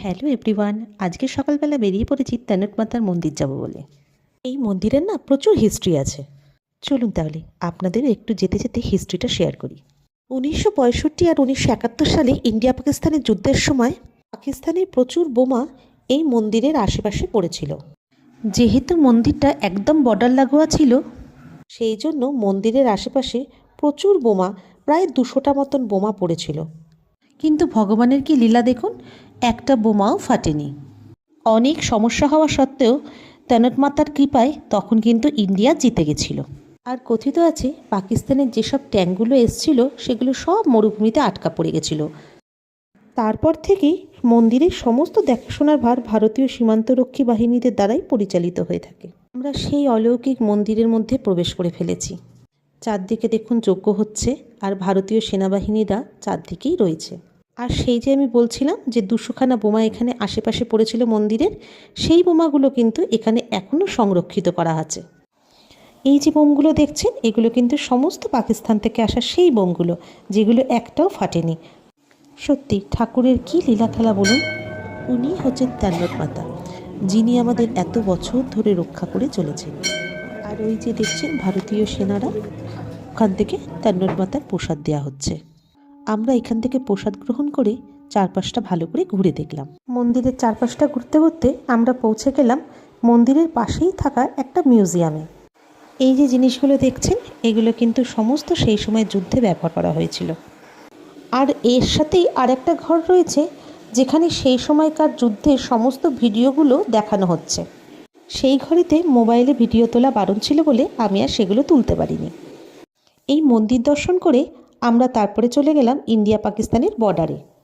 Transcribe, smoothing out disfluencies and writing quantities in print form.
Hello everyone, আজকে সকালবেলা বেরিয়ে পড়েছি তেনট মাতার মন্দির যাব বলে। এই মন্দিরের না প্রচুর হিস্ট্রি আছে। চলুন তাহলে আপনাদের একটু যেতে যেতে হিস্ট্রিটা শেয়ার করি। 1965 আর 1971 সালে ইন্ডিয়া পাকিস্তানের যুদ্ধের সময় পাকিস্তানের প্রচুর বোমা এই মন্দিরের আশেপাশে পড়েছিল। যেহেতু মন্দিরটা একদম বর্ডার লাগোয়া ছিল, সেই জন্য মন্দিরের আশেপাশে প্রচুর বোমা, প্রায় 200টা মতন বোমা পড়েছিল। কিন্তু ভগবানের কি লীলা দেখুন, একটা বোমাও ফাটেনি। অনেক সমস্যা হওয়া সত্ত্বেও তেনট মাতার কৃপায় তখন কিন্তু ইন্ডিয়া জিতে গেছিল। আর কথিত আছে পাকিস্তানের যেসব ট্যাঙ্কগুলো এসছিল সেগুলো সব মরুভূমিতে আটকা পড়ে গেছিল। তারপর থেকেই মন্দিরের সমস্ত দেখাশোনার ভার ভারতীয় সীমান্তরক্ষী বাহিনীদের দ্বারাই পরিচালিত হয়ে থাকে। আমরা সেই অলৌকিক মন্দিরের মধ্যে প্রবেশ করে ফেলেছি। চারদিকে দেখুন যজ্ঞ হচ্ছে, আর ভারতীয় সেনাবাহিনীরা চারদিকেই রয়েছে। আর সেই যে আমি বলছিলাম যে 200খানা বোমা এখানে আশেপাশে পড়েছিল মন্দিরের, সেই বোমাগুলো কিন্তু এখানে এখনও সংরক্ষিত করা আছে। এই যে বোমগুলো দেখছেন, এগুলো কিন্তু সমস্ত পাকিস্তান থেকে আসা সেই বোমগুলো, যেগুলো একটাও ফাটেনি। সত্যি ঠাকুরের কি লীলা খেলা বলুন। উনি হচ্ছেন তেনট মাতা, যিনি আমাদের এত বছর ধরে রক্ষা করে চলেছেন। আর ওই যে দেখছেন ভারতীয় সেনারা, ওখান থেকে তেনট মাতার প্রসাদ দেওয়া হচ্ছে। আমরা এখান থেকে প্রসাদ গ্রহণ করে চারপাশটা ভালো করে ঘুরে দেখলাম। মন্দিরের চারপাশটা ঘুরতে ঘুরতে আমরা পৌঁছে গেলাম মন্দিরের পাশেই থাকা একটা মিউজিয়ামে। এই যে জিনিসগুলো দেখছেন, এগুলো কিন্তু সমস্ত সেই সময় যুদ্ধে ব্যবহার করা হয়েছিল। আর এর সাথেই আরেকটা ঘর রয়েছে, যেখানে সেই সময়কার যুদ্ধের সমস্ত ভিডিওগুলো দেখানো হচ্ছে। সেই ঘরেতে মোবাইলে ভিডিও তোলা বারণ ছিল বলে আমি আর সেগুলো তুলতে পারিনি। এই মন্দির দর্শন করে আমরা তারপরে চলে গেলাম ইন্ডিয়া পাকিস্তানের বর্ডারে।